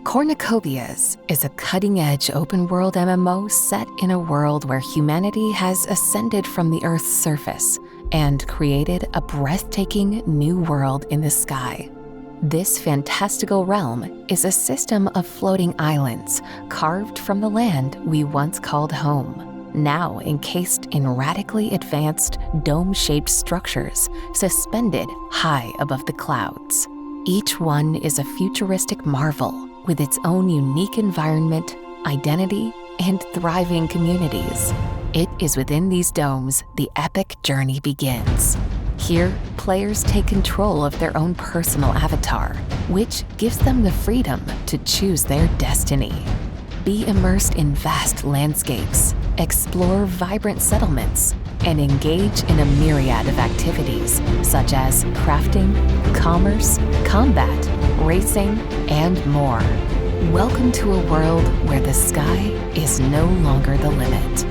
Cornucopias is a cutting-edge open-world MMO set in a world where humanity has ascended from the Earth's surface and created a breathtaking new world in the sky. This fantastical realm is a system of floating islands carved from the land we once called home, now encased in radically advanced dome-shaped structures suspended high above the clouds. Each one is a futuristic marvel with its own unique environment, identity, and thriving communities. It is within these domes the epic journey begins. Here, players take control of their own personal avatar, which gives them the freedom to choose their destiny. Be immersed in vast landscapes, explore vibrant settlements, and engage in a myriad of activities such as crafting, commerce, combat, racing, and more. Welcome to a world where the sky is no longer the limit.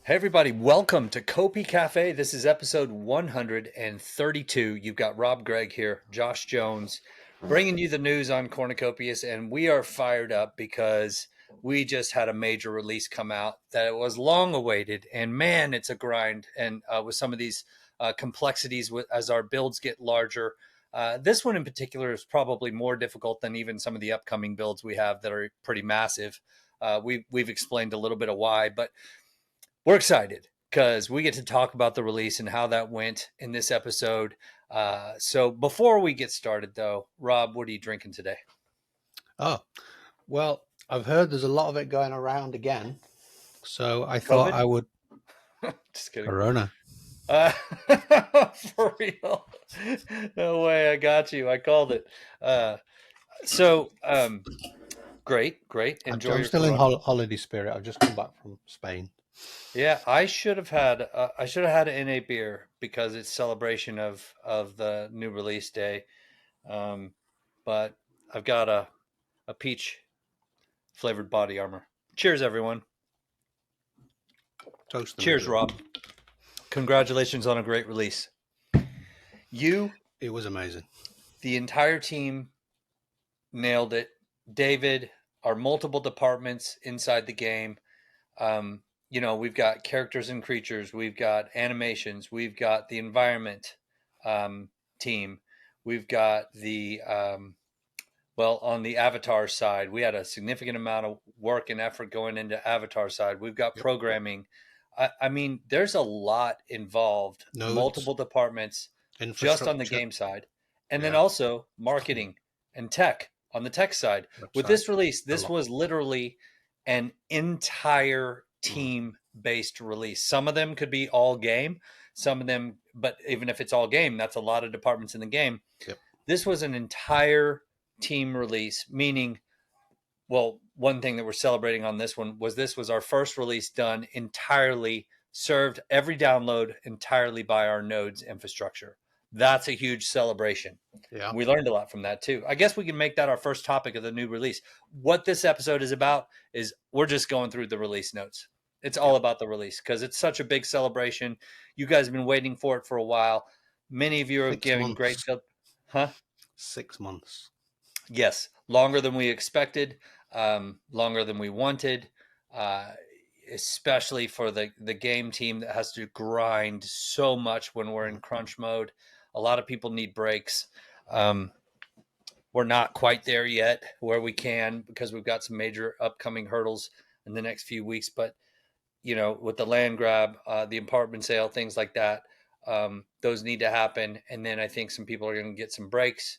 Hey everybody, welcome to COPICafe. This is episode 132. You've got Rob Gregg here, Josh Jones, bringing you the news on Cornucopias, and we are fired up because we just had a major release come out that was long awaited, and man, it's a grind. And with some of these complexities as our builds get larger, this one in particular is probably more difficult than even some of the upcoming builds we have that are pretty massive. We've explained a little bit of why, but we're excited because we get to talk about the release and how that went in this episode. So before we get started, though, Rob, what are you drinking today? Oh, well, I've heard there's a lot of it going around again. So I thought I would. Just kidding. Corona. For real? No way. I got you. I called it. Great. Enjoy I'm still in holiday spirit. I've just come back from Spain. Yeah, I should have had an NA beer because it's celebration of the new release day, but I've got a peach flavored body armor. Cheers, everyone! Toast them. Cheers, Rob! Congratulations on a great release. It was amazing. The entire team nailed it. David, our multiple departments inside the game. You know, we've got characters and creatures, we've got animations, we've got the environment team, we've got the, on the avatar side, we had a significant amount of work and effort going into avatar side. We've got programming. I mean, there's a lot involved, multiple departments just on the game side. And then also marketing and tech on the tech side. With this release, this was literally an entire team-based release. Some of them could be all game, some of them, but even if it's all game, that's a lot of departments in the game. Yep. This was an entire team release, meaning, well, one thing that we're celebrating on this one was this was our first release done entirely, served every download entirely by our nodes infrastructure. That's a huge celebration. Yeah. We learned a lot from that too. I guess we can make that our first topic of the new release. What this episode is about is we're just going through the release notes. It's all about the release because it's such a big celebration. You guys have been waiting for it for a while. Many of you are giving great, 6 months. Yes, longer than we expected, longer than we wanted, especially for the game team that has to grind so much when we're in crunch mode. A lot of people need breaks. We're not quite there yet where we can because we've got some major upcoming hurdles in the next few weeks. But, you know, with the land grab, the apartment sale, things like that, those need to happen. And then I think some people are going to get some breaks.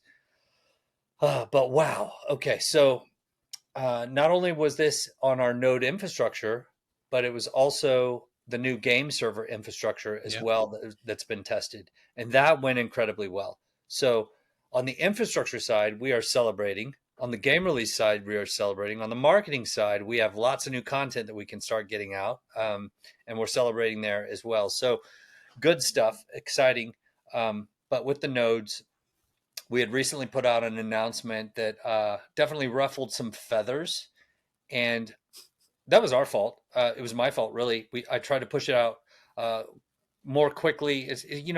But wow. Okay. So not only was this on our node infrastructure, but it was also the new game server infrastructure as well that's been tested. And that went incredibly well. So on the infrastructure side, we are celebrating. On the game release side, we are celebrating. On the marketing side, we have lots of new content that we can start getting out. And we're celebrating there as well. So good stuff, exciting. But with the nodes, we had recently put out an announcement that definitely ruffled some feathers, and that was our fault. It was my fault, really. I tried to push it out more quickly.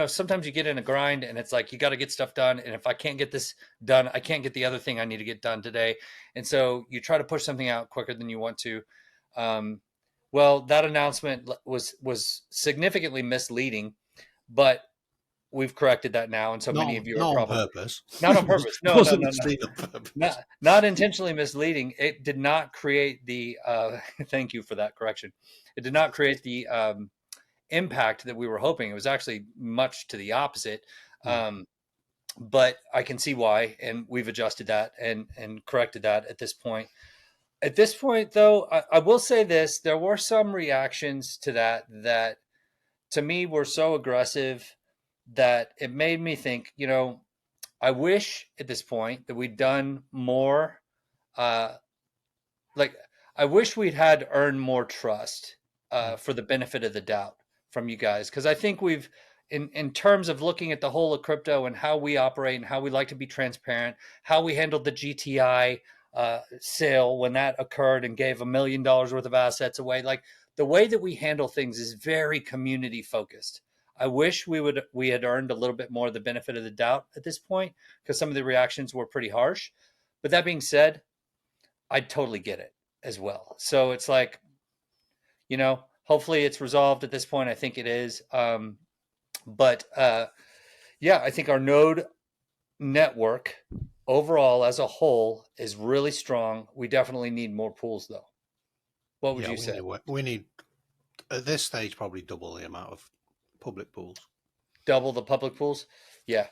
Sometimes you get in a grind, and it's like you got to get stuff done. And if I can't get this done, I can't get the other thing I need to get done today. And so you try to push something out quicker than you want to. Well, that announcement was significantly misleading, but we've corrected that now, and so many of you are Not on probably purpose. not on purpose. No, It no, wasn't no, no. misleading on purpose. Not intentionally misleading. It did not create the thank you for that correction. It did not create the impact that we were hoping. It was actually much to the opposite. But I can see why, and we've adjusted that and corrected that at this point. At this point, though, I will say this: there were some reactions to that to me were so aggressive that it made me think, I wish at this point that we'd done more. Like, I wish we'd had earned more trust for the benefit of the doubt from you guys. Because I think we've, in terms of looking at the whole of crypto and how we operate and how we like to be transparent, how we handled the GTI sale when that occurred and gave $1 million worth of assets away. Like, the way that we handle things is very community focused. I wish we had earned a little bit more of the benefit of the doubt at this point, because some of the reactions were pretty harsh. But that being said, I totally get it as well. So it's like, hopefully it's resolved at this point. I think it is. But yeah, I think our node network overall as a whole is really strong. We definitely need more pools, though. What would you say? We need, at this stage, probably double the amount of public pools. Double the public pools? Yeah.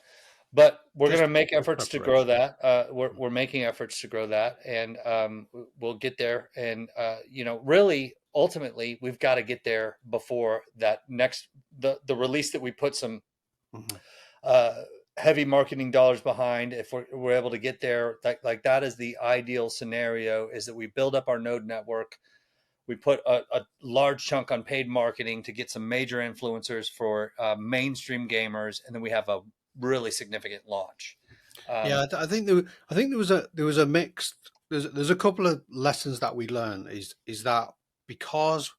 But we're going to make efforts to grow that. We're making efforts to grow that, and we'll get there. And really, ultimately, we've got to get there before that the release that we put some heavy marketing dollars behind. If we're able to get there, like that is the ideal scenario: is that we build up our node network. We put a large chunk on paid marketing to get some major influencers for mainstream gamers, and then we have a really significant launch. I think there was a mixed. There's a couple of lessons that we learned. Is that because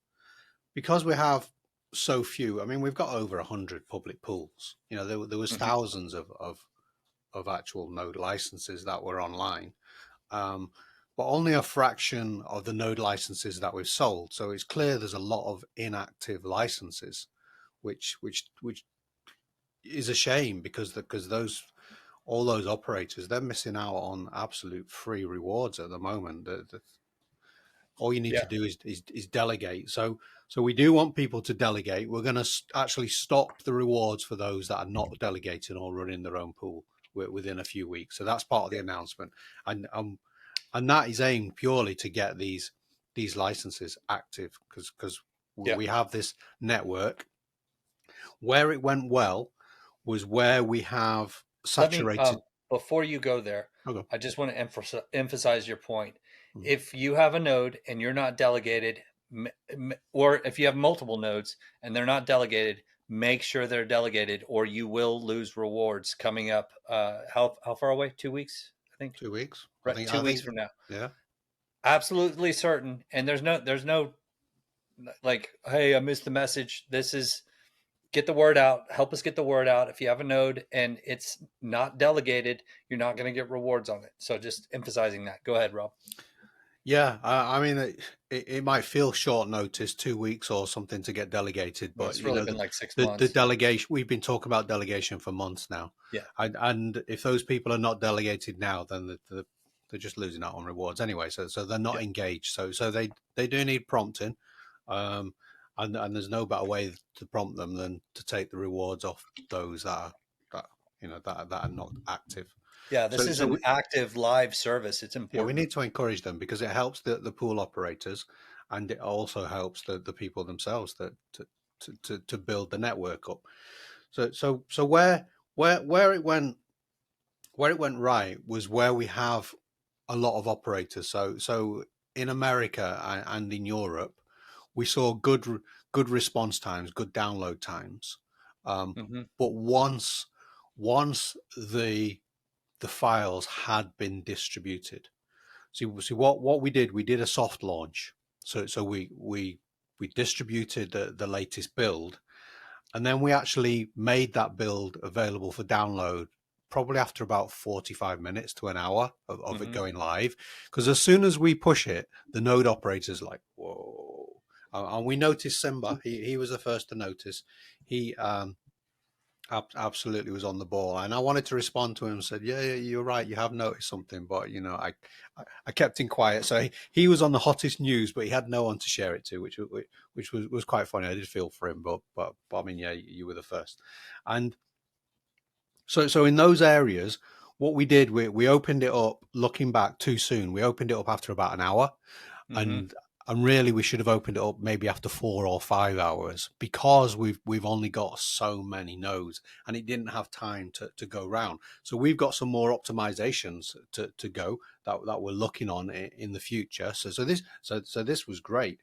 we have so few. I mean, we've got over 100 public pools. There was thousands of actual node licenses that were online. But only a fraction of the node licenses that we've sold. So it's clear there's a lot of inactive licenses, which is a shame, because all those operators, they're missing out on absolute free rewards at the moment. All you need to do is delegate. So we do want people to delegate. We're going to actually stop the rewards for those that are not delegating or running their own pool within a few weeks. So that's part of the announcement. And that is aimed purely to get these licenses active, because we have this network. Where it went well was where we have saturated. Before you go there, Okay. I just want to emphasize your point. If you have a node and you're not delegated, or if you have multiple nodes and they're not delegated, make sure they're delegated, or you will lose rewards coming up. How far away? 2 weeks? I think 2 weeks. Right, 2 weeks from now. Yeah. Absolutely certain. And there's no like, hey, I missed the message. This is get the word out. Help us get the word out. If you have a node and it's not delegated, you're not going to get rewards on it. So just emphasizing that. Go ahead, Rob. Yeah, I mean, it might feel short notice, 2 weeks or something to get delegated, but it's really been like 6 months. The delegation, we've been talking about delegation for months now. Yeah. And if those people are not delegated now, then they're just losing out on rewards anyway. So they're not engaged. So they do need prompting. And there's no better way to prompt them than to take the rewards off those that are not active. Yeah, this is an active live service. It's important. Yeah, we need to encourage them, because it helps the pool operators, and it also helps the people themselves to build the network up. So where it went right was where we have a lot of operators. So in America and in Europe, we saw good response times, good download times. But once the the files had been distributed. See what we did a soft launch. So we distributed the latest build, and then we actually made that build available for download probably after about 45 minutes to an hour of it going live. Because as soon as we push it, the node operator's like, whoa. And we noticed Simba. He was the first to notice. He absolutely was on the ball, and I wanted to respond to him and said, yeah, you're right, you have noticed something, but I kept him quiet. So he was on the hottest news, but he had no one to share it to, which was quite funny. I did feel for him, but I mean, yeah, you were the first. And so in those areas, what we did, we opened it up. Looking back too soon, we opened it up after about an hour, and really we should have opened it up maybe after 4 or 5 hours, because we've only got so many nodes and it didn't have time to go round. So we've got some more optimizations to go that we're looking on in the future. So this was great.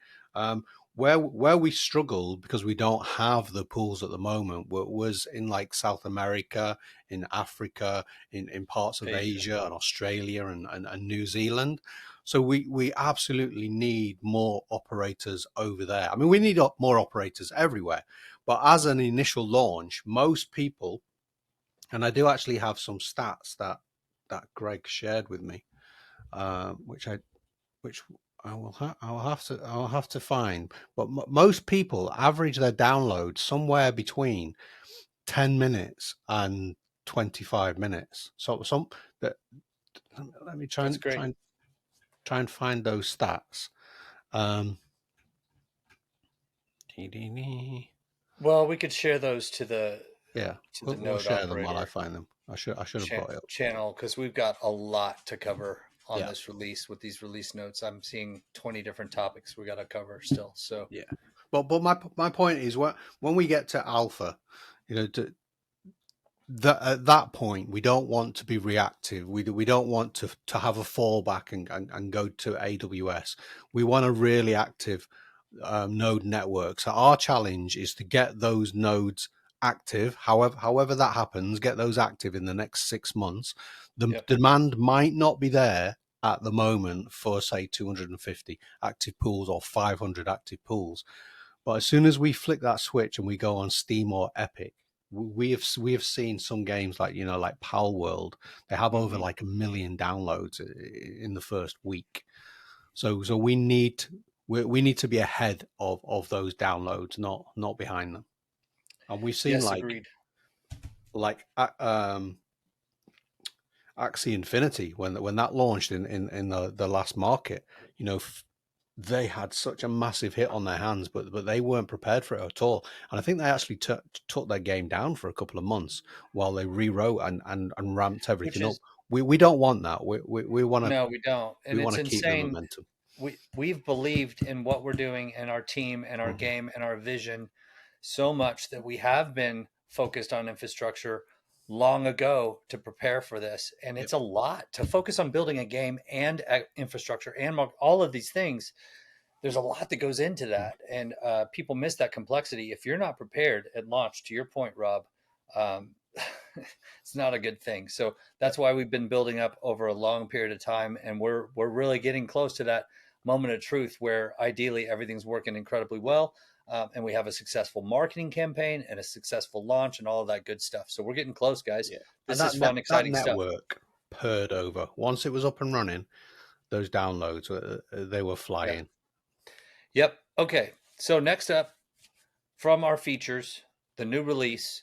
Where we struggled because we don't have the pools at the moment was in like South America, in Africa, in parts of Asia and Australia and New Zealand. So we absolutely need more operators over there. I mean, we need more operators everywhere. But as an initial launch, most people, and I do actually have some stats that Greg shared with me, which I'll have to find. But most people average their download somewhere between 10 minutes and 25 minutes. So let me try and find those stats. Well, we could share those to the we'll share them while I find them. I should have brought it up. Channel, because we've got a lot to cover on this release with these release notes. I'm seeing 20 different topics we got to cover still. So yeah, but my point is, when we get to alpha, at that point we don't want to be reactive. We don't want to have a fallback and go to AWS. We want a really active node network. So our challenge is to get those nodes active. However that happens, get those active in the next 6 months. The demand might not be there at the moment for, say, 250 active pools or 500 active pools, but as soon as we flick that switch and we go on Steam or Epic, we have seen some games like Pal World. They have over like 1 million downloads in the first week. So we need to be ahead of those downloads, not behind them. And we've seen agreed. like Axie Infinity when that launched in the last market. They had such a massive hit on their hands, but they weren't prepared for it at all. And I think they actually took their game down for a couple of months while they rewrote and ramped everything up. We don't want that. We want to. No, we don't. And we want it's to keep the insane. momentum. We've believed in what we're doing and our team and our game and our vision so much that we have been focused on infrastructure long ago to prepare for this. And it's a lot to focus on building a game and infrastructure and all of these things. There's a lot that goes into that. And people miss that complexity. If you're not prepared at launch, to your point, Rob, it's not a good thing. So that's why we've been building up over a long period of time. And we're really getting close to that moment of truth where ideally everything's working incredibly well. And we have a successful marketing campaign and a successful launch and all of that good stuff. So we're getting close, guys. Yeah. This is fun, exciting that stuff. Network purred over. Once it was up and running, those downloads, they were flying. Yep. Okay. So next up from our features, the new release,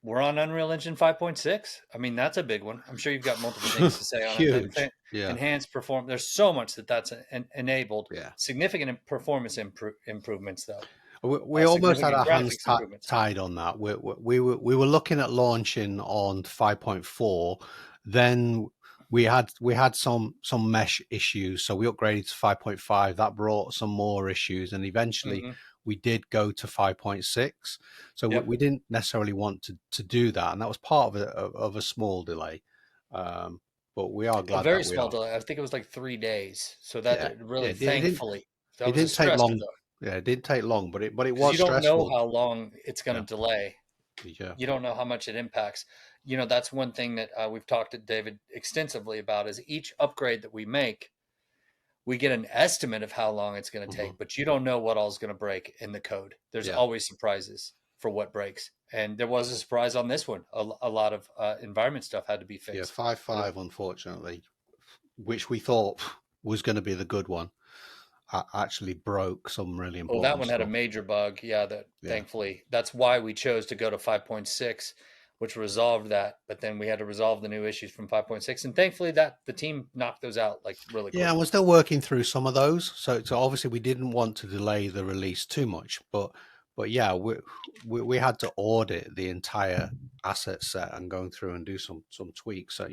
we're on Unreal Engine 5.6. I mean, that's a big one. I'm sure you've got multiple things to say on Huge. it. Enhanced performance. There's so much that's enabled. Yeah. Significant performance improvements, though. We almost had our hands tied on that. We were looking at launching on 5.4. Then we had some mesh issues, so we upgraded to 5.5. That brought some more issues, and eventually we did go to 5.6. So we didn't necessarily want to do that, and that was part of a small delay. But we are glad. A very small delay. I think it was like 3 days. So that really, thankfully, it didn't take long. Yeah, it didn't take long, but it was. You don't stressful. know how long it's going to delay. Yeah. You don't know how much it impacts. That's one thing that we've talked to David extensively about is each upgrade that we make, we get an estimate of how long it's going to Hmm. take, but you don't know what all is going to break in the code. There's Yeah. always surprises for what breaks. And there was a surprise on this one. A lot of environment stuff had to be Yeah. fixed. 5.5, unfortunately, which we thought was going to be the good one, actually broke some really Well, that important one had a stuff. major bug. Yeah, that Yeah. thankfully, that's why we chose to go to 5.6, which resolved that. But then we had to resolve the new issues from 5.6, and thankfully that the team knocked those out like really Yeah, and we're quickly. still working through some of those. So obviously we didn't want to delay the release too much, but yeah, we had to audit the entire asset set and going through and do some tweaks. So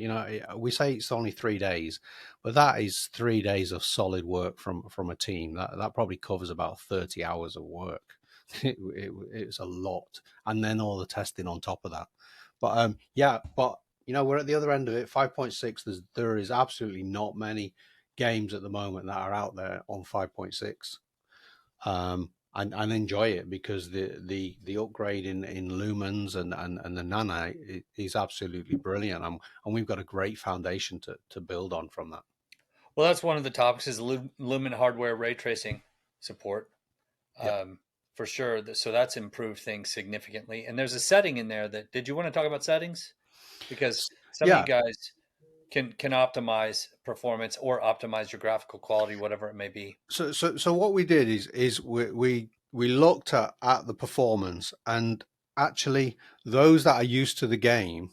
we say it's only 3 days, but that is 3 days of solid work from a team. That probably covers about 30 hours of work. It's a lot, and then all the testing on top of that. But yeah, but we're at the other end of it. 5.6. There is absolutely not many games at the moment that are out there on 5.6, and enjoy it because the upgrade in lumens and the nano is absolutely brilliant, and we've got a great foundation to build on from that. Well, that's one of the topics is Lumen hardware ray tracing support. Yep. Um, for sure. So that's improved things significantly. And there's a setting in there that, did you want to talk about settings? Because some of you Yeah. guys can optimize performance or optimize your graphical quality, whatever it may be. So what we did is we looked at the performance, and actually those that are used to the game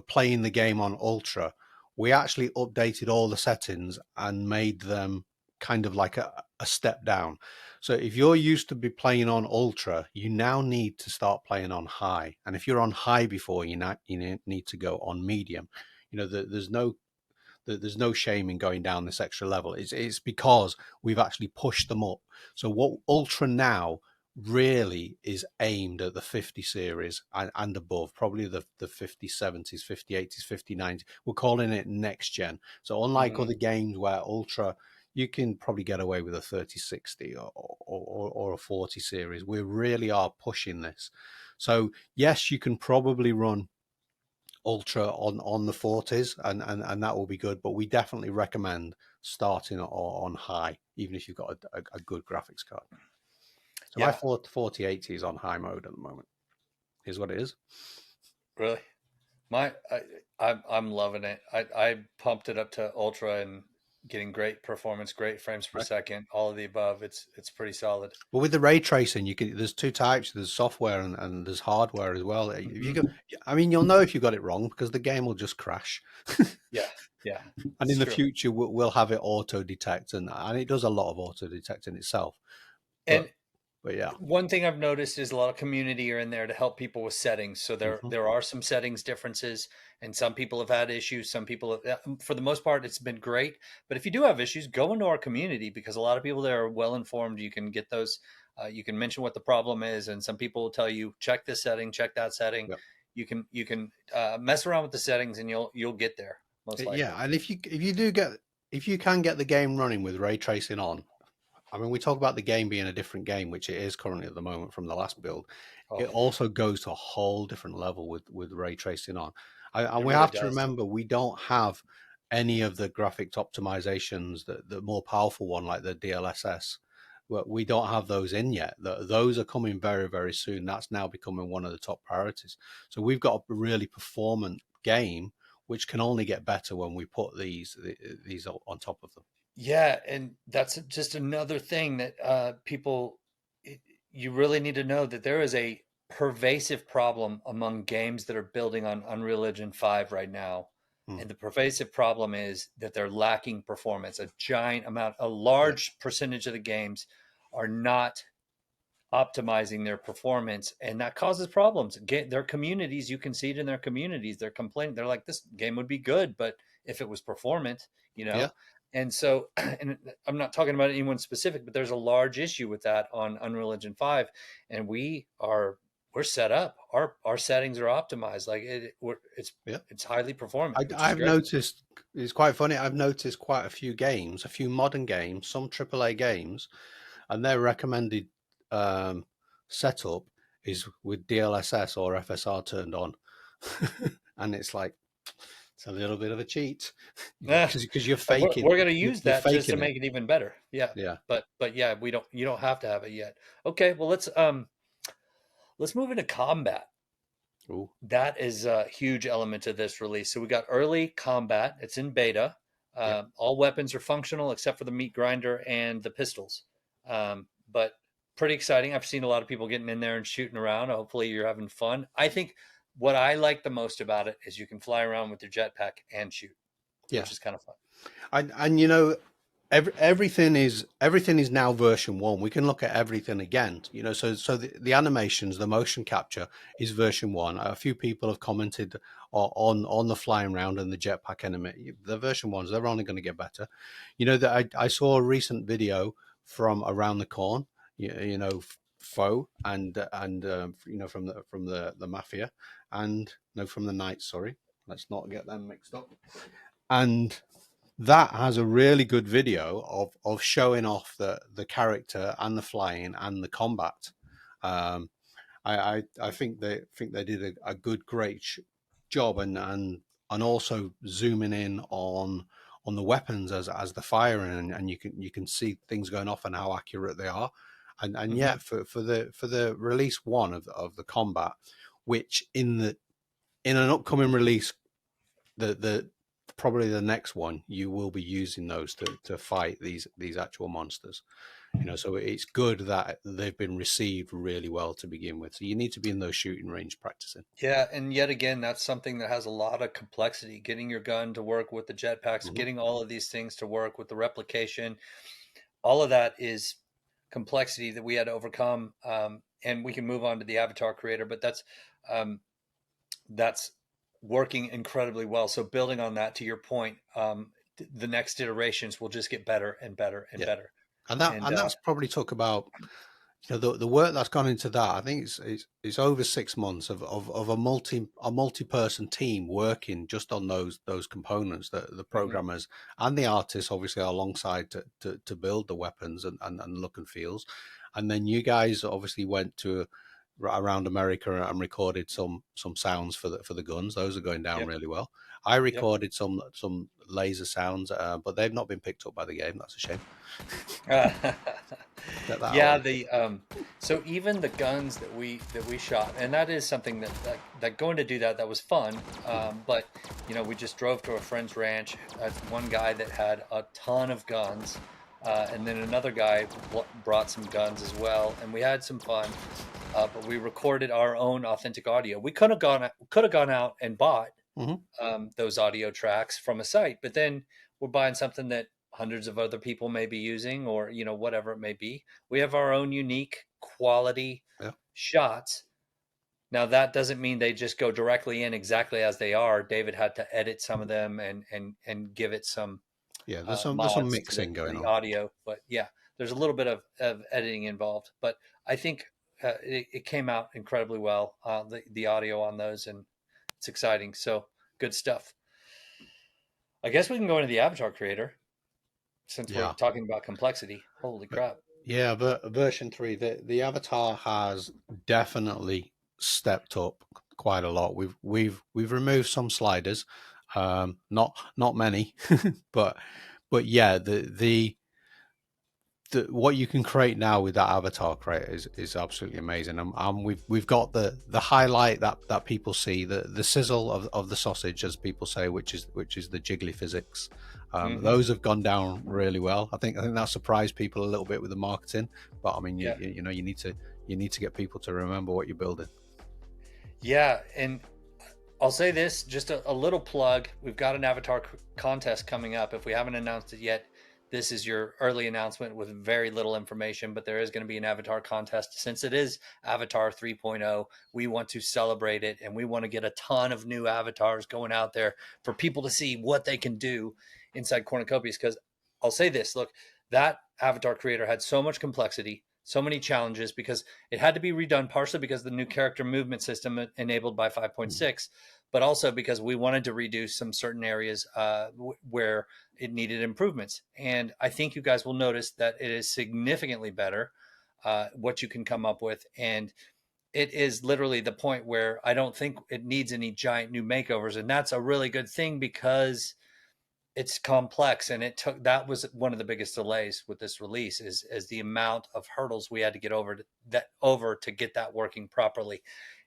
playing the game on ultra, we actually updated all the settings and made them kind of like a step down. So if you're used to be playing on ultra, you now need to start playing on high. And if you're on high before, you need to go on medium. There's no shame in going down this extra level. It's because we've actually pushed them up. So what Ultra now really is aimed at the 50 series and above, probably the 50 70s, 50 80s, 50 90s. We're calling it next gen. So unlike Mm-hmm. other games where Ultra, you can probably get away with a 3060 or a 40 series, we really are pushing this. So yes, you can probably run ultra on the 40s, and that will be good, but we definitely recommend starting on high, even if you've got a good graphics card. So my Yeah, 4080 is on high mode at the moment. Here's what it is. really. My, I'm loving it. I pumped it up to ultra and getting great performance, great frames per Right. second, all of the above. It's pretty solid. Well, with the ray tracing, there's two types. There's software and there's hardware as well. If you Mm-hmm. go, I mean, you'll know if you got it wrong because the game will just crash. Yeah, yeah, And it's in the true. future, we'll have it auto detect, and it does a lot of auto detecting itself. But And but yeah. one thing I've noticed is a lot of community are in there to help people with settings. So Hmm. there are some settings differences, and some people have had issues. Some people, for the most part, it's been great. But if you do have issues, go into our community because a lot of people there are well informed. You can get those. You can mention what the problem is, and some people will tell you check this setting, check that setting. Yeah. You can mess around with the settings, and you'll get there most Yeah, likely. and if you can get the game running with ray tracing on, I mean, we talk about the game being a different game, which it is currently at the moment from the last build. Oh, It also goes to a whole different level with ray tracing on. And it we really have to does. remember we don't have any of the graphics optimizations, the more powerful one like the DLSS. Well, we don't have those in yet. Those are coming very, very soon. That's now becoming one of the top priorities. So we've got a really performant game, which can only get better when we put these on top of them. Yeah, and that's just another thing that people, you really need to know that there is a pervasive problem among games that are building on Unreal Engine 5 right now. Hmm. And the pervasive problem is that they're lacking performance. A Yeah. large percentage of the games are not optimizing their performance, and that causes problems. Their communities, you can see it in their communities. They're complaining. They're like, this game would be good, but if it was performant, you Yeah. know. And so, and I'm not talking about anyone specific, but there's a large issue with that on Unreal Engine 5, and we're set up. Our settings are optimized. Like Yeah. it's highly performant, which is I've great. noticed, it's quite funny. I've noticed quite a few games, a few modern games, some AAA games, and their recommended um, setup is with DLSS or FSR turned on, and it's like it's a little bit of a cheat Eh, because you're we're going to use you're that just to faking it. make it even better. Yeah. Yeah. But yeah, you don't have to have it yet. Okay. Well, let's move into combat. Ooh. That is a huge element of this release. So we got early combat. It's in beta. Yep. All weapons are functional except for the meat grinder and the pistols. But pretty exciting. I've seen a lot of people getting in there and shooting around. Hopefully you're having fun. I think what I like the most about it is you can fly around with your jetpack and shoot, Yeah. which is kind of fun. And everything is now version 1. We can look at everything again. So the animations, the motion capture is version 1. A few people have commented on the flying round and the jetpack enemy. The version 1s, they're only going to get better. That I saw a recent video from around the corn. Foe and from the mafia, and no, from the knights. Sorry, let's not get them mixed up. And that has a really good video of showing off the character and the flying and the combat. I think they did a great job, and also zooming in on the weapons as the firing, and you can see things going off and how accurate they are. And Mm-hmm. yet for the release 1 of the combat, which in an upcoming release, the probably the next one, you will be using those to fight these actual monsters. So it's good that they've been received really well to begin with. So you need to be in those shooting range practicing. Yeah, and yet again, that's something that has a lot of complexity. Getting your gun to work with the jetpacks, Mm-hmm. getting all of these things to work with the replication, all of that is complexity that we had to overcome. And we can move on to the avatar creator, but um, that's working incredibly well. So building on that, to your point, the next iterations will just get better and better and Yeah, better. and that's probably took about the work that's gone into that. I think it's over 6 months of a multi-person team working just on those components, the Mhm. programmers and the artists obviously alongside to build the weapons and look and feels. And then you guys obviously went to around America and recorded some sounds for the guns. Those are going down Yep. really well. I Yep. recorded some laser sounds, but they've not been picked up by the game. That's a shame. Get that Yeah, one. the so even the guns that we shot, and that is something that going to do that was fun. But we just drove to a friend's ranch. One guy that had a ton of guns, and then another guy brought some guns as well, and we had some fun. But we recorded our own authentic audio. We could have gone out and bought Hmm. those audio tracks from a site, but then we're buying something that hundreds of other people may be using, or whatever it may be. We have our own unique quality Yeah. shots. Now that doesn't mean they just go directly in exactly as they are. David had to edit some of them and give it some Yeah, there's some mods to mixing to going the on. audio. But yeah, there's a little bit of editing involved. But I think it came out incredibly well. The audio on those, and it's exciting. So good stuff. I guess we can go into the avatar creator since we're Yeah. talking about complexity. Holy But crap. yeah, but version 3, the avatar has definitely stepped up quite a lot. We've removed some sliders, not many, but yeah, the what you can create now with that avatar creator is absolutely amazing. We've got the highlight that people see, the sizzle of the sausage, as people say, which is the jiggly physics. Hmm. Those have gone down really well. I think that surprised people a little bit with the marketing, but I mean, Yeah. you need to get people to remember what you're building. Yeah. And I'll say this, just a little plug. We've got an avatar contest coming up. If we haven't announced it yet, this is your early announcement with very little information, but there is going to be an avatar contest. Since it is Avatar 3.0, we want to celebrate it, and we want to get a ton of new avatars going out there for people to see what they can do inside Cornucopias. Because I'll say this, look, that avatar creator had so much complexity, so many challenges, because it had to be redone, partially because the new character movement system enabled by Mm. 5.6, but also because we wanted to redo some certain areas where it needed improvements. And I think you guys will notice that it is significantly better what you can come up with. And it is literally the point where I don't think it needs any giant new makeovers, and that's a really good thing because it's complex, and that was one of the biggest delays with this release is the amount of hurdles we had to get over to get that working properly,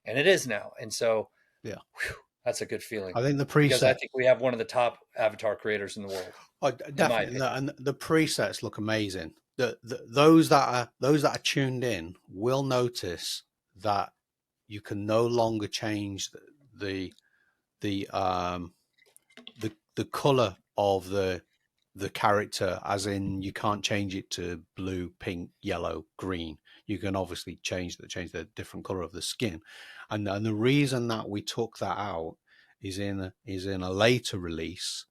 and it is now. And so, Yeah, whew, that's a good feeling I think the because I preset. think we have one of the top avatar creators in the world, Oh, in my definitely, opinion. and the presets look amazing. Those that are tuned in will notice that you can no longer change the the um the color of the character, as in you can't change it to blue, pink, yellow, green. You can obviously change the different color of the skin, and the reason that we took that out is in a later release.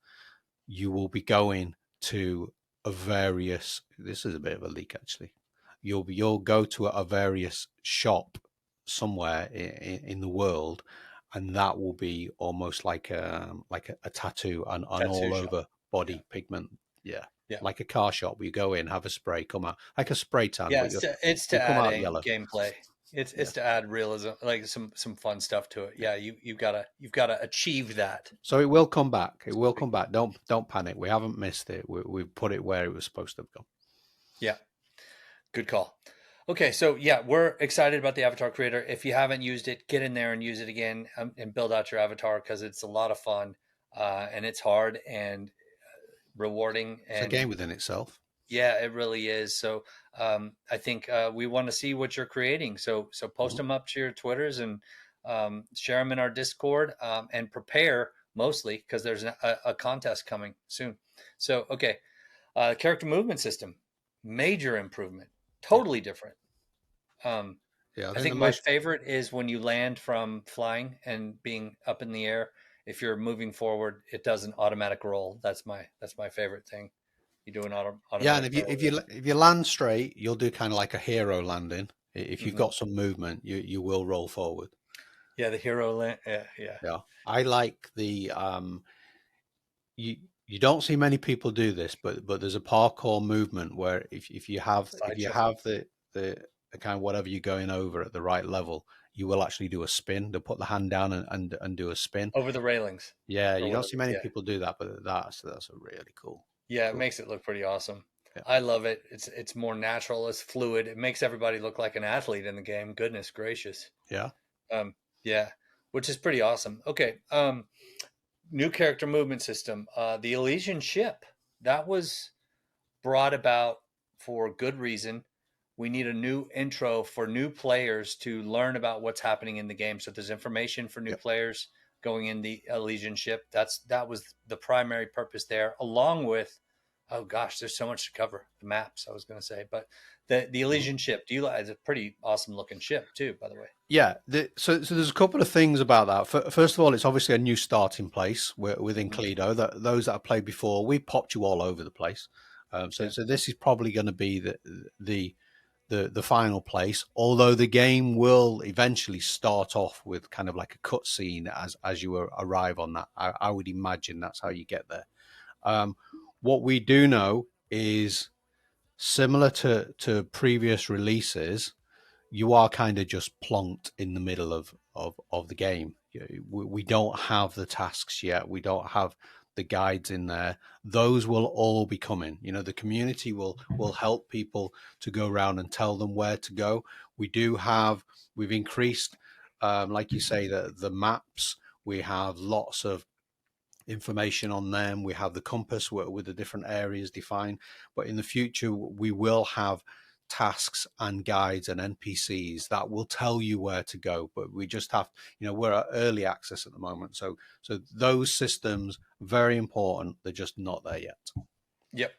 You will be going to a various. This is a bit of a leak, actually. You'll go to a various shop somewhere in the world, and that will be almost like a tattoo and an Tattoo all shop. over Yeah. body pigment. Yeah, Yeah. like a car shop where you go in, have a spray, come out like a spray tan, Yeah, but it's to you'll come add out a yellow. gameplay. Yeah. It's to add realism, like some fun stuff to it. Yeah, you've gotta achieve that. So it will come back. It So to will speak. come back. Don't panic. We haven't missed it. We've put it where it was supposed to go. Yeah, good call. Okay, so yeah, we're excited about the Avatar Creator. If you haven't used it, get in there and use it again, and build out your avatar because it's a lot of fun, and it's hard and rewarding, It's a and game within itself. yeah, it really is. So I think we want to see what you're creating. So post Mhm. them up to your Twitters and share them in our Discord, and prepare mostly because there's a contest coming soon. So okay, character movement system, major improvement, Yeah. totally different. Um, Yeah. I I think the think my most. favorite is when you land from flying and being up in the air. If you're moving forward, it does an automatic roll. That's my favorite thing. You do an Yeah, and automatic if you roll. if you if you land straight, you'll do kind of like a hero landing. If you've Hmm. got some movement, you will roll forward. Yeah, the hero land. Yeah, yeah. Yeah, I like the you you don't see many people do this, but there's a parkour movement where if you have if Side you shuffle have the kind of whatever you're going over at the right level, you will actually do a spin. They'll put the hand down and do a spin. over the railings Yeah, or you don't whatever. see many Yeah, people do that, but that's a really cool yeah. It cool. makes it look pretty awesome. Yeah, I love it. It's more natural. It's fluid. It makes everybody look like an athlete in the game. Goodness gracious. yeah, Um, yeah, which is pretty awesome. Okay. New character movement system. The Elysian ship that was brought about for good reason. We need a new intro for new players to learn about what's happening in the game. So there's information for new yeah. players going in the Elysian ship. That was the primary purpose there, along with, oh gosh, there's so much to cover. The maps, I was going to say, but the Mhm. Elysian ship. Do you like? It's a pretty awesome looking ship too, by the way. Yeah, so there's a couple of things about that. First of all, it's obviously a new starting place within Hmm. Cledo. That those that have played before, we popped you all over the place. So Yeah. so this is probably going to be the the final place. Although the game will eventually start off with kind of like a cutscene as you arrive on that. I would imagine that's how you get there. Um, what we do know is similar to previous releases, you are kind of just plonked in the middle of the game. We don't have the tasks yet. We don't have the guides in there. Those will all be coming. The community will help people to go around and tell them where to go. We've increased, like you say, the maps. We have lots of information on them. We have the compass with the different areas defined. But in the future, we will have tasks and guides and NPCs that will tell you where to go. But we just have, we're at early access at the moment. So those systems, very important. They're just not there yet. Yep.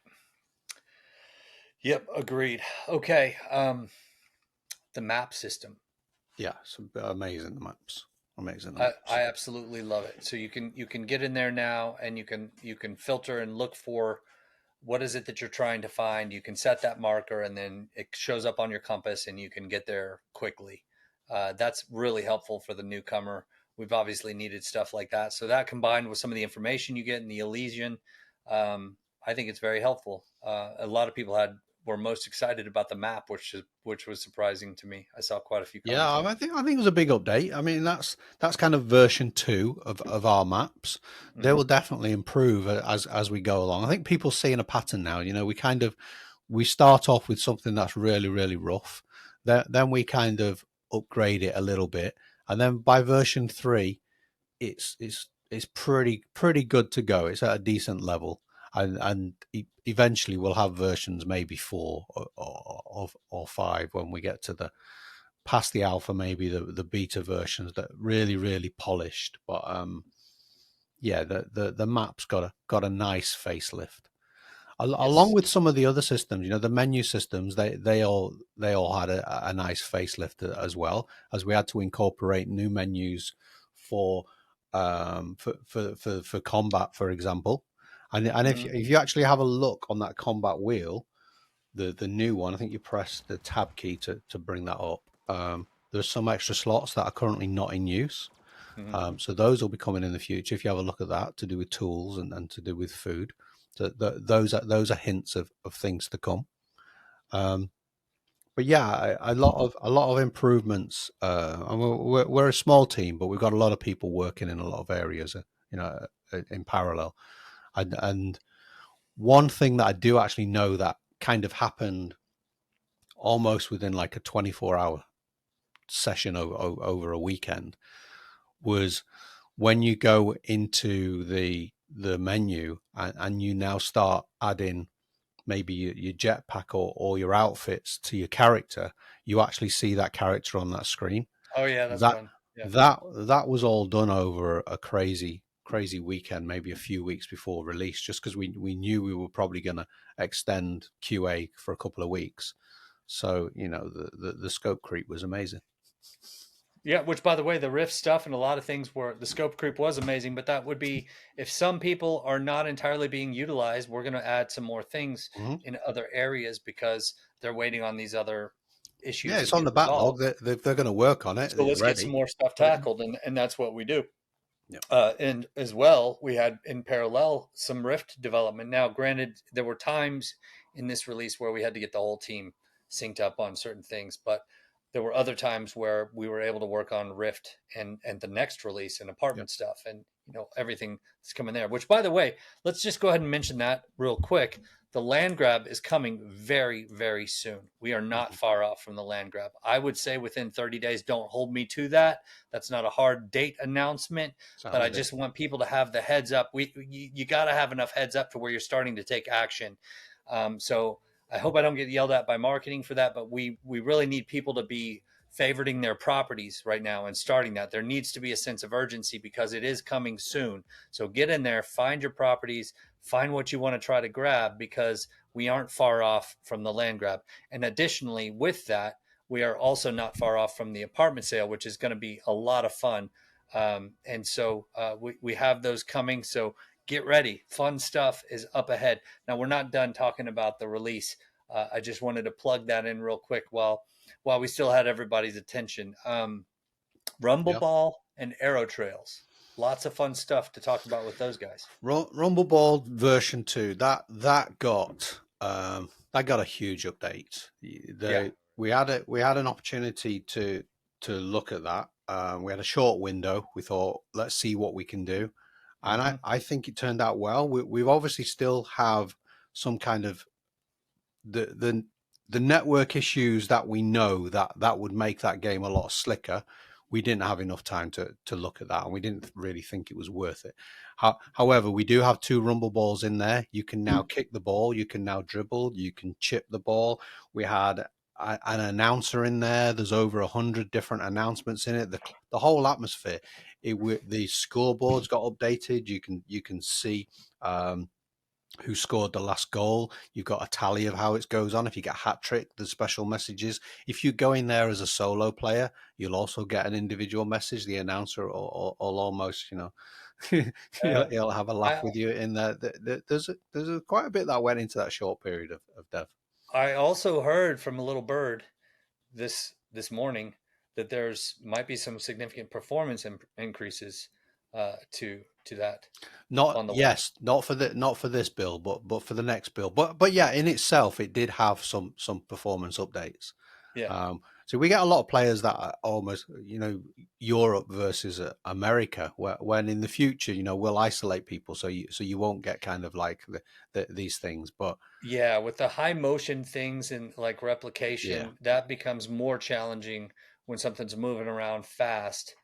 Yep. Agreed. Okay. The map system. Yeah, so amazing the maps. Amazing the I maps. absolutely love it. So you can get in there now and you can filter and look for what is it that you're trying to find. You can set that marker and then it shows up on your compass and you can get there quickly. That's really helpful for the newcomer. We've obviously needed stuff like that. So that combined with some of the information you get in the Elysian, I think it's very helpful. A lot of people had were most excited about the map, which was surprising to me. I saw quite a few Yeah, comments on it. I think it was a big update. I mean, that's kind of version 2 of our maps. They Mm-hmm. will definitely improve as we go along. I think people seeing a pattern now. You know, we start off with something that's really really rough, then we kind of upgrade it a little bit, and then by version 3, it's pretty good to go. It's at a decent level, and eventually we'll have versions maybe 4 or 5 when we get to the past the alpha, maybe the beta versions that really really polished. But yeah, the map's got a nice facelift along Yes. with some of the other systems. You know, the menu systems, they all had a nice facelift as well, as we had to incorporate new menus for for combat, for example. And Mm-hmm. if you actually have a look on that combat wheel, the new one, I think you press the tab key to bring that up. There's some extra slots that are currently not in use. Mm-hmm. So those will be coming in the future. If you have a look at that, to do with tools and to do with food, so those are hints of things to come. Um, but yeah, a lot of improvements. And we're a small team, but we've got a lot of people working in a lot of areas, you know, in parallel. And one thing that I do actually know that kind of happened almost within like a 24-hour session over a weekend was when you go into the menu and you now start adding maybe your jetpack or your outfits to your character, you actually see that character on that screen. Oh yeah, that's That fun. Yeah. that was all done over a crazy weekend, maybe a few weeks before release, just because we knew we were probably going to extend QA for a couple of weeks. So you know the scope creep was amazing. Yeah, which by the way, the Rift stuff and a lot of things were the scope creep was amazing, but that would be if some people are not entirely being utilized, we're going to add some more things Mm-hmm. in other areas because they're waiting on these other Yeah, issues to it's on get the backlog. resolved. They're going to work on it. So It's let's get some ready. more stuff Put it in. tackled, and that's what we do. Yeah. And as well, we had in parallel some Rift development. Now, granted, there were times in this release where we had to get the whole team synced up on certain things, but there were other times where we were able to work on Rift and the next release and Yeah. apartment stuff and everything that's coming there. Which, by the way, let's just go ahead and mention that real quick. The land grab is coming very, very soon. We are not Mhm. far off from the land grab. I would say within 30 days. Don't hold me to that. That's not a hard date announcement, but I Sounds it. just want people to have the heads up. You got to have enough heads up to where you're starting to take action. So I hope I don't get yelled at by marketing for that, but we really need people to be favoriting their properties right now and starting that. There needs to be a sense of urgency because it is coming soon. So get in there, find your properties, find what you want to try to grab because we aren't far off from the land grab. And additionally, with that, we are also not far off from the apartment sale, which is going to be a lot of fun. And so we have those coming. So get ready. Fun stuff is up ahead. Now, we're not done talking about the release. I just wanted to plug that in real quick while we still had everybody's attention. Rumble Yeah. Ball and Arrow Trails. Lots of fun stuff to talk about with those guys. Rumble Ball version 2 that got a huge update. Yeah. We had an opportunity to look at that. We had a short window. We thought, let's see what we can do, and Mm-hmm. I think it turned out well. We've obviously still have some kind of the the network issues that we know that would make that game a lot slicker. We didn't have enough time to look at that, and we didn't really think it was worth it. However, we do have 2 rumble balls in there. You can now kick the ball, you can now dribble, you can chip the ball. We had an announcer in there. There's over 100 different announcements in it. The whole atmosphere. The scoreboards got updated. You can see who scored the last goal. You've got a tally of how it goes on. If you get a hat trick, there's special messages. If you go in there as a solo player, you'll also get an individual message. The announcer will almost, he'll have a laugh I with you in there. There's quite a bit that went into that short period of dev. I also heard from a little bird this morning that there's might be some significant performance increases to that Not on the way. yes, not for this build, but for the next build. But yeah, in itself, it did have some performance updates. Yeah. So we get a lot of players that are almost, Europe versus America, when in the future, we'll isolate people, so you won't get kind of like these things. But Yeah, with the high motion things and like yeah, replication, that becomes more challenging when something's moving around fast.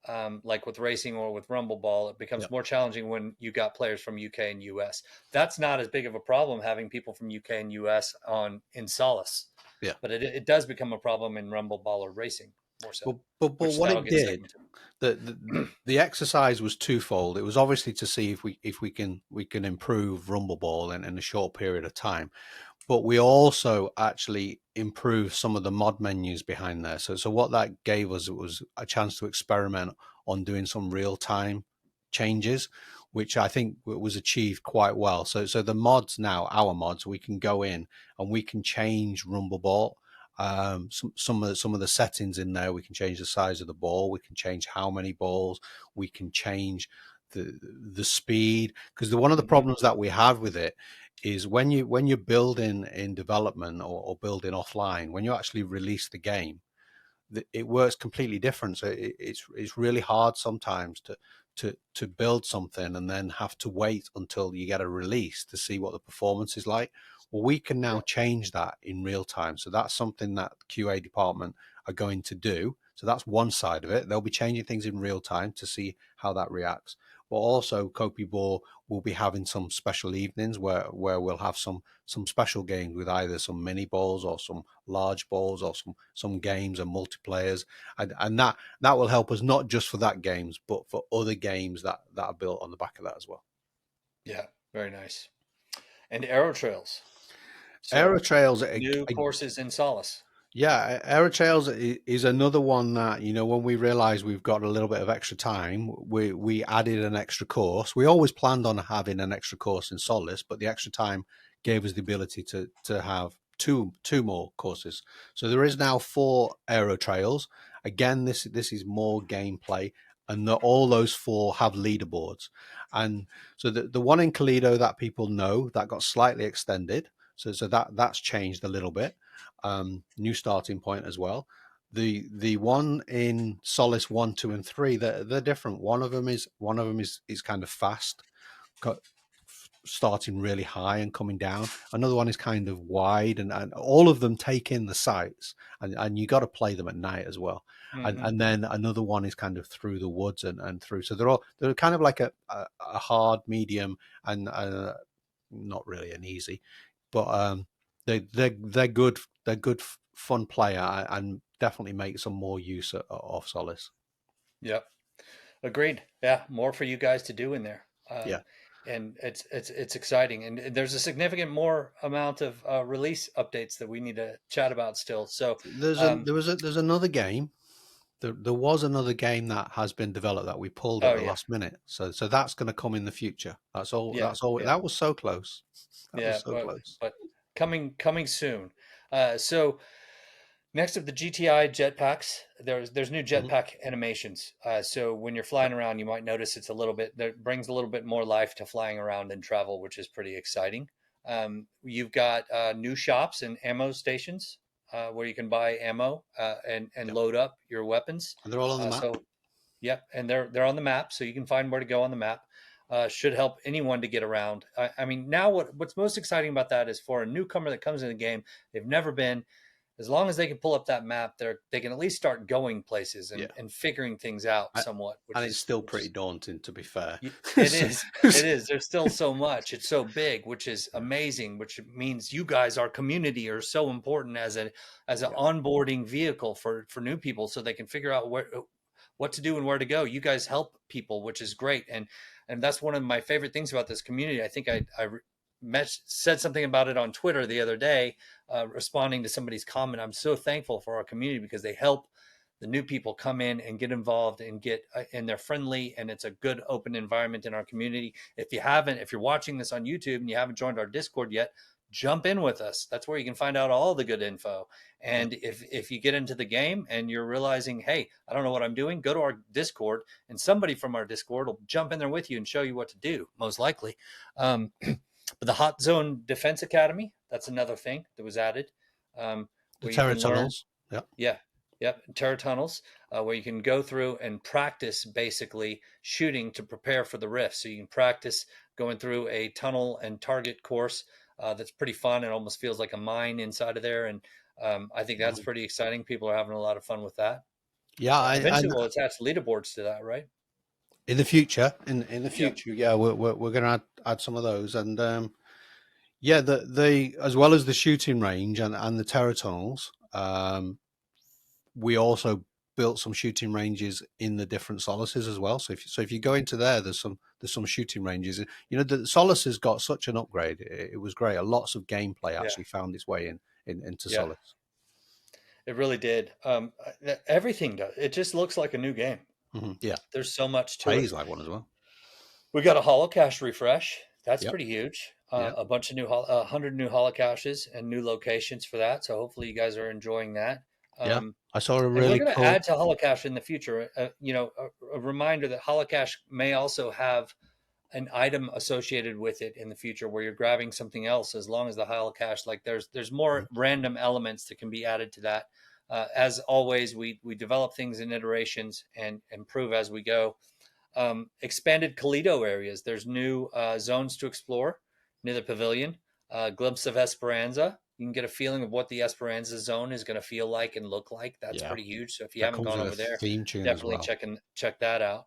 Like with racing or with Rumble Ball, it yeah, becomes more challenging when you got players from UK and US. That's not as big of a problem having people from UK and US on in Solace, yeah. but it does become a problem in Rumble Ball or racing more so, But which what that'll it get did, segmented. the exercise was twofold. It was obviously to see if we can improve Rumble Ball in a short period of time, but we also actually improved some of the mod menus behind there. So what that gave us, it was a chance to experiment on doing some real time changes, which I think was achieved quite well. So the mods now, our mods, we can go in and we can change Rumble Ball. Some of the settings in there, we can change the size of the ball, we can change how many balls, we can change the speed, because one of the Hmm. problems that we have with it is when you're building in development, or building offline, when you actually release the game, it works completely different. So it's really hard sometimes to build something and then have to wait until you get a release to see what the performance is like. Well, we can now Yeah. change that in real time. So that's something that the QA department are going to do. So that's one side of it. They'll be changing things in real time to see how that reacts. But also, COPICafe will be having some special evenings where we'll have some special games with either some mini balls or some large balls, or some games and multiplayers, and that will help us not just for that games, but for other games that are built on the back of that as well. Yeah, very nice. And Arrow Trails. Aero So Trails, new courses in Solace. yeah, Aero Trails is another one that, when we realized we've got a little bit of extra time, we added an extra course. We always planned on having an extra course in Solace, but the extra time gave us the ability to have two more courses. So there is now 4 Aero Trails. Again, this is more gameplay, and all those 4 have leaderboards. And so the one in Toledo that people know, that got slightly extended. So that's changed a little bit. New starting point as well. The one in Solace 1, 2, and 3, they're different. One of them is kind of fast, starting really high and coming down. Another one is kind of wide, and all of them take in the sights, and you got to play them at night as well. And Hmm. and then another one is kind of through the woods and through. So they're kind of like a hard, medium, and not really an easy, but they're good. They're good, fun player, and definitely make some more use of Solace. Yep. Agreed. Yeah, more for you guys to do in there, Yeah, and it's exciting. And there's a significant more amount of release updates that we need to chat about still. So, um, there's another game. There was another game that has been developed that we pulled at oh the yeah, last minute. So that's going to come in the future. That's all. yeah, That's all. yeah, That was so close. That was yeah. so close. But coming soon. So next up, the GTI jetpacks. There's new Mhm. jetpack animations. So when you're flying around, you might notice it's a little bit that brings a little bit more life to flying around and travel, which is pretty exciting. You've got new shops and ammo stations where you can buy ammo and Yep. load up your weapons. And they're all on the map. So yep, and they're on the map, so you can find where to go on the map. Should help anyone to get around. I mean, now what's most exciting about that is for a newcomer that comes in the game, they've never been, as long as they can pull up that map, they can at least start going places Yeah. and figuring things out I, somewhat, and it's still pretty daunting, to be fair. it So- is. It is. There's still so much. It's so big, which is amazing, which means you guys, our community, are so important as an yeah. onboarding vehicle for new people so they can figure out what to do and where to go. You guys help people, which is great. And that's one of my favorite things about this community. I think said something about it on Twitter the other day, responding to somebody's comment. I'm so thankful for our community because they help the new people come in and get involved and and they're friendly, and it's a good open environment in our community. If you're watching this on YouTube and you haven't joined our Discord yet, jump in with us. That's where you can find out all the good info. And if you get into the game and you're realizing, hey, I don't know what I'm doing, go to our Discord, and somebody from our Discord will jump in there with you and show you what to do, most likely. But the Hot Zone Defense Academy, that's another thing that was added. The Where you terror can learn. tunnels. Yeah. Yeah. Yep. Terror tunnels, where you can go through and practice basically shooting to prepare for the rift. So you can practice going through a tunnel and target course. That's pretty fun. It almost feels like a mine inside of there. And I think that's pretty exciting. People are having a lot of fun with that. Yeah. Eventually we'll attach leaderboards to that, right? In the future, in the future, yeah, we're going to add some of those, and yeah, the as well as the shooting range and the terror tunnels, we also built some shooting ranges in the different solaces as well. So if you go into there, there's some shooting ranges. You know, the Solace has got such an upgrade. It was great. Lots of gameplay Yeah. actually found its way into Yeah. Solace. It really did. Everything does. It just looks like a new game. Mm-hmm. Yeah, There's so much to plays it. like one as well. We got a holocache refresh. That's Yep. pretty huge. Yep. A bunch of 100 new holocaches and new locations for that. So hopefully you guys are enjoying that. Yeah, I saw a And we're really going to cool. add to holocache in the future. A reminder that holocache may also have an item associated with it in the future where you're grabbing something else, as long as the holocache, like there's more random elements that can be added to that. As always, we develop things in iterations and improve as we go. Expanded Kalido areas. There's new zones to explore near the pavilion. Glimpse of Esperanza. You can get a feeling of what the Esperanza zone is going to feel like and look like. That's pretty huge. So if you haven't gone over there, theme tune definitely as well. check that out.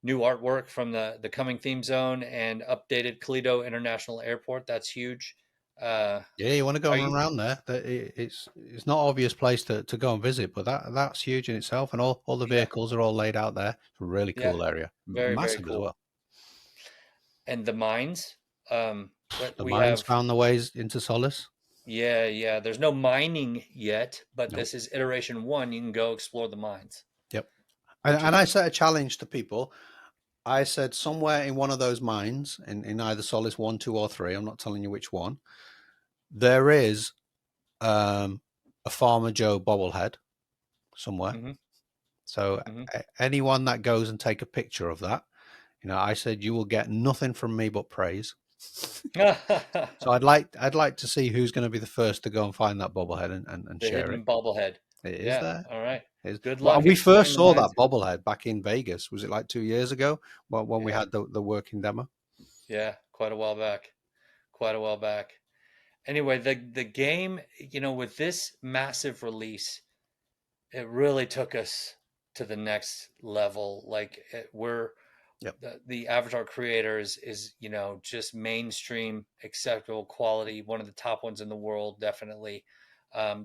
New artwork from the coming theme zone and updated Kalido International Airport. That's huge. Yeah, you want to go and run around there. It's not an obvious place to go and visit, but that's huge in itself, and all the vehicles are all laid out there. It's a really cool area, very massive cool. as well. And the mines. The mines found the ways into Solace. Yeah. There's no mining yet, but this is iteration 1. You can go explore the mines. Yep. And I set a challenge to people. I said somewhere in one of those mines, in either Solace 1, 2, or 3, I'm not telling you which one, there is a Farmer Joe bobblehead somewhere. Mm-hmm. So anyone that goes and take a picture of that, I said you will get nothing from me but praise. So I'd like to see who's going to be the first to go and find that bobblehead and share hidden it. Bobblehead. It is there. All right. Good luck. Well, we first saw that bobblehead back in Vegas. Was it like 2 years ago when we had the working demo? Yeah, quite a while back. Anyway, the game, with this massive release, it really took us to the next level. Like the Avatar creators is just mainstream, acceptable quality, one of the top ones in the world, definitely.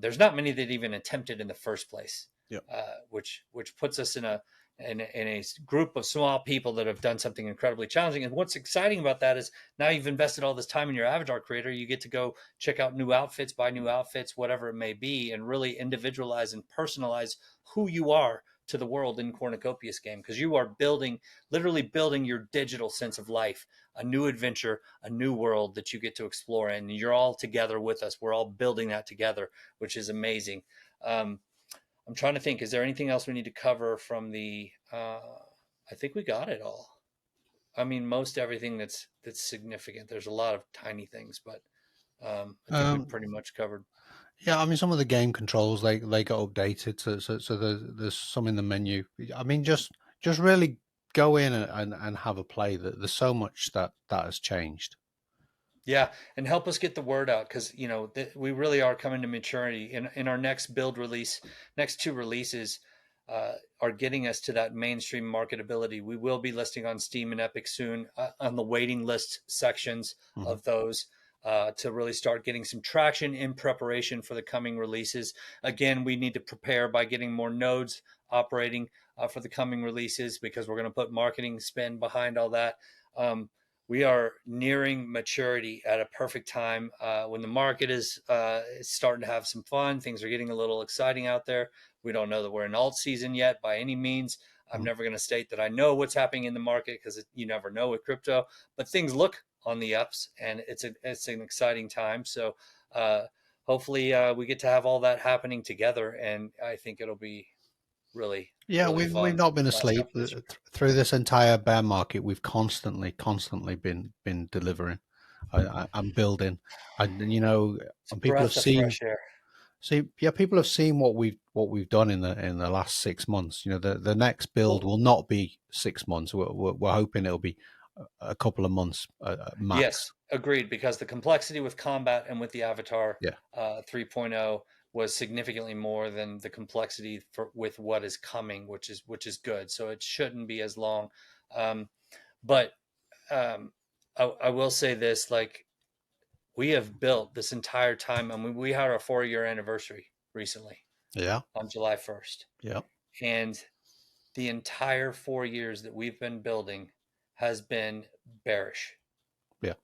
There's not many that even attempted in the first place, which puts us in a group of small people that have done something incredibly challenging. And what's exciting about that is now you've invested all this time in your Avatar creator, you get to go check out new outfits, buy new outfits, whatever it may be, and really individualize and personalize who you are to the world in Cornucopias game, because you are literally building your digital sense of life, a new adventure, a new world that you get to explore, and you're all together with us. We're all building that together, which is amazing. I'm trying to think, is there anything else we need to cover from the, I think we got it all. I mean, most everything that's significant. There's a lot of tiny things, but I think we pretty much covered. Yeah, I mean, some of the game controls, they got updated, so there's some in the menu. I mean, just really go in and have a play. There's so much that has changed. Yeah, and help us get the word out, because we really are coming to maturity. In our next build release, next 2 releases are getting us to that mainstream marketability. We will be listing on Steam and Epic soon, on the waiting list sections of those, to really start getting some traction in preparation for the coming releases. Again, we need to prepare by getting more nodes operating for the coming releases, because we're going to put marketing spend behind all that. We are nearing maturity at a perfect time, when the market is starting to have some fun. Things are getting a little exciting out there. We don't know that we're in alt season yet by any means. I'm never going to state that I know what's happening in the market, because you never know with crypto, but things look on the ups, and it's an exciting time. So hopefully we get to have all that happening together, and I think it'll be really, Yeah, really we've fun not been last half asleep of this year. through this entire bear market. We've constantly been delivering. I'm building. You know, It's a and people have breath of seen. fresh air. See, yeah, people have seen what we've done in the last 6 months. You know, the next build Well, will not be 6 months. We're hoping it'll be a couple of months max. yes, agreed, because the complexity with combat and with the Avatar Yeah, 3.0 was significantly more than the complexity with what is coming, which is good. So it shouldn't be as long. Um, but um, I will say this, like, we have built this entire time. I mean, we had our 4-year anniversary recently yeah, on July 1st. yeah, And the entire 4 years that we've been building has been bearish. yeah,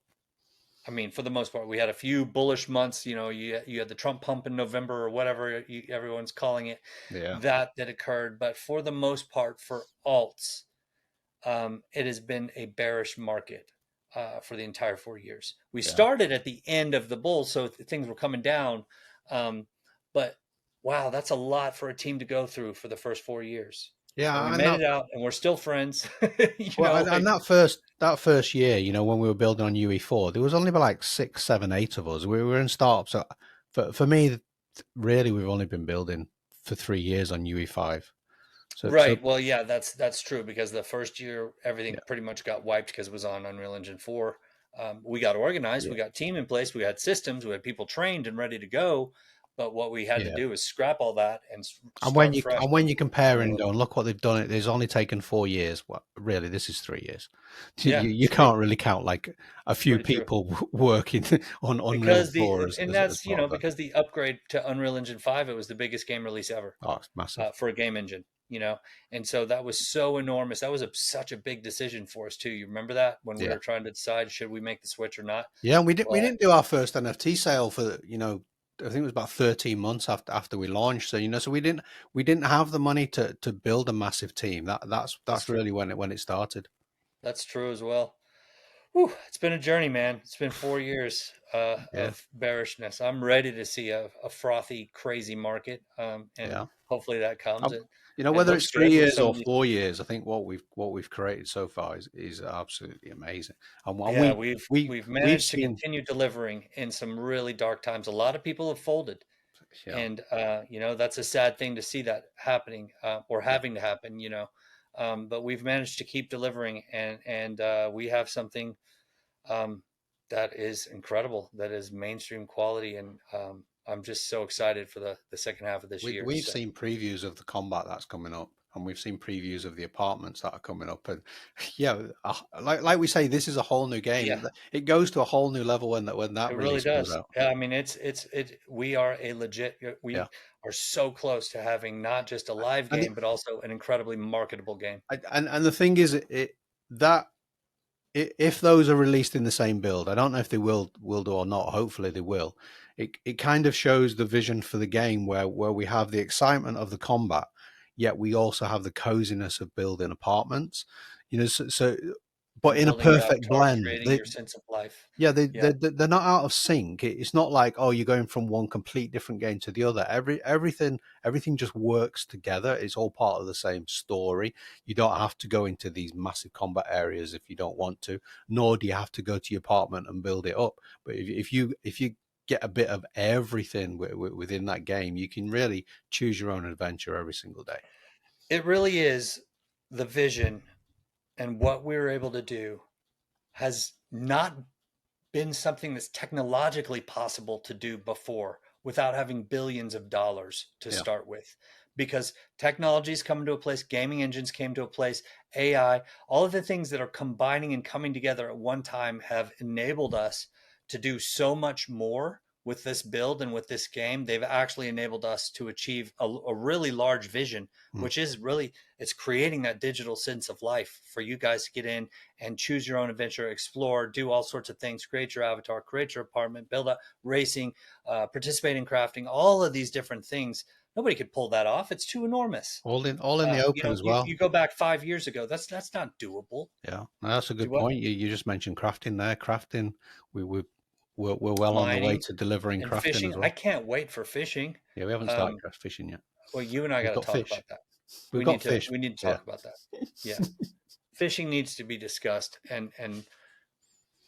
I mean, for the most part, we had a few bullish months. You had the Trump pump in November or whatever everyone's calling it, yeah, that occurred. But for the most part, for alts, it has been a bearish market for the entire 4 years. We yeah. started at the end of the bull, so things were coming down. Um, but wow, that's a lot for a team to go through for the first 4 years. And we Yeah, and made that it out, and we're still friends. well, and Like, that first year, you know, when we were building on UE4, there was only about like 6, 7, 8 of us. We were in startups. So for me, really, we've only been building for 3 years on UE5. So right. Well, yeah, that's true, because the first year everything yeah, pretty much got wiped because it was on Unreal Engine 4. We got organized, yeah, we got team in place, we had systems, we had people trained and ready to go. But what we had to yeah. do is scrap all that and And when start you fresh and when on you compare and Unreal go Engine. and look what they've done, it's only taken 4 years. Well, really, this is 3 years. Yeah, You it's true. can't really count like a It's few pretty true. people working on Unreal Because 4 as that's, part of that. because the upgrade to Unreal Engine 5, it was the biggest game release ever Oh, it's massive. for a game engine. And so that was so enormous. That was such a big decision for us too. You remember that when we Yeah. were trying to decide, should we make the switch or not? Yeah, and we Well, didn't do our first NFT sale for, I think it was about 13 months after we launched. So, so we didn't have the money to build a massive team. that's That's true. really when it started. That's true as well. Whew, it's been a journey, man. It's been 4 years Yeah. of bearishness. I'm ready to see a frothy, crazy market, and Yeah. hopefully that comes. Um, It Whether looks it's three good with years some or of these. 4 years, I think what we've created so far is absolutely amazing. And Yeah, we we've we we've we've managed to seen, continue delivering in some really dark times. A lot of people have folded, yeah, and that's a sad thing to see that happening or yeah, having to happen. But we've managed to keep delivering, and we have something um, that is incredible, that is mainstream quality, and I'm just so excited for the second half of this year. we've So seen previews of the combat that's coming up, and we've seen previews of the apartments that are coming up, and yeah, like we say, this is a whole new yeah, game. It goes to a whole new level when that it really release comes does. out. Yeah, I mean, we are a legit. Yeah, We are so close to having not just a live and game, but also an incredibly marketable game. and the thing is, that if those are released in the same build, I don't know if they will do or not. Hopefully they will. It kind of shows the vision for the game where we have the excitement of the combat, yet we also have the coziness of building apartments. But And in a building your perfect avatar, blend. creating your sense of life. Yeah, Yeah, they're not out of sync. It's not like, oh, you're going from one complete different game to the other. Everything just works together. It's all part of the same story. You don't have to go into these massive combat areas if you don't want to, nor do you have to go to your apartment and build it up. But if you get a bit of everything within that game, you can really choose your own adventure every single day. it really is. The vision and what we were able to do has not been something that's technologically possible to do before without having billions of dollars to Yeah, start with. Because technology's come to a place, gaming engines came to a place, AI, all of the things that are combining and coming together at one time have enabled us to do so much more with this build and with this game. They've actually enabled us to achieve a really large vision, mm, which is really, it's creating that digital sense of life for you guys to get in and choose your own adventure, explore, do all sorts of things, create your avatar, create your apartment, build up racing, participate in crafting, all of these different things Nobody could pull that off. It's too enormous. All in the open as well. You go back 5 years ago. That's not doable. Yeah, that's a good point. You just mentioned crafting there. Crafting, we're well on the way to delivering crafting fishing. as well. I can't wait for fishing. Yeah, we haven't started fishing yet. Well, you and I got to talk about that. We've got fish. We need to talk about that. Yeah, fishing needs to be discussed and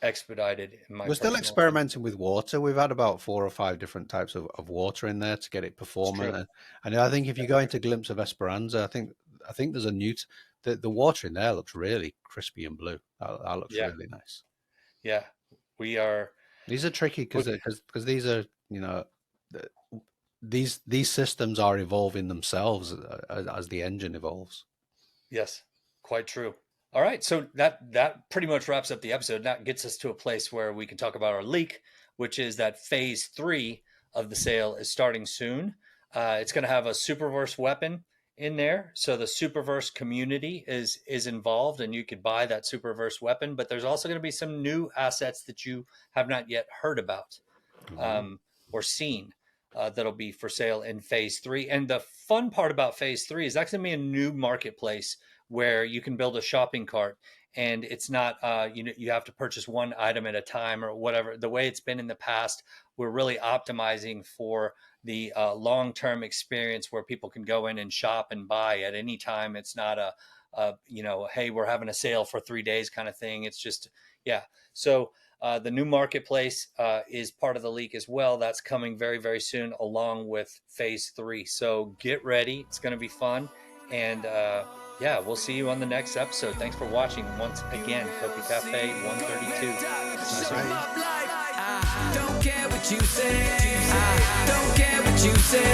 expedited. We're still experimenting with water. We've had about 4 or 5 different types of water in there to get it performing. And I think if you go into Glimpse of Esperanza, I think there's a new the water in there looks really crispy and blue. That looks really nice. Yeah, we are. These are tricky because these are, you know, these systems are evolving themselves as the engine evolves. Yes, quite true. All right, so that pretty much wraps up the episode. That gets us to a place where we can talk about our leak, which is that phase 3 of the sale is starting soon. It's going to have a Superverse weapon in there, so the Superverse community is involved, and you could buy that Superverse weapon. But there's also going to be some new assets that you have not yet heard about or seen that'll be for sale in phase 3. And the fun part about phase 3 is that's going to be a new marketplace where you can build a shopping cart, and it's not, you have to purchase one item at a time or whatever. The way it's been in the past, we're really optimizing for the long-term experience where people can go in and shop and buy at any time. It's not hey, we're having a sale for 3 days kind of thing. It's just, So the new marketplace is part of the leak as well. That's coming very, very soon along with phase 3. So get ready. It's going to be fun. And, we'll see you on the next episode. Thanks for watching once again. COPICafe 132. Don't care what you say. I don't care what you say.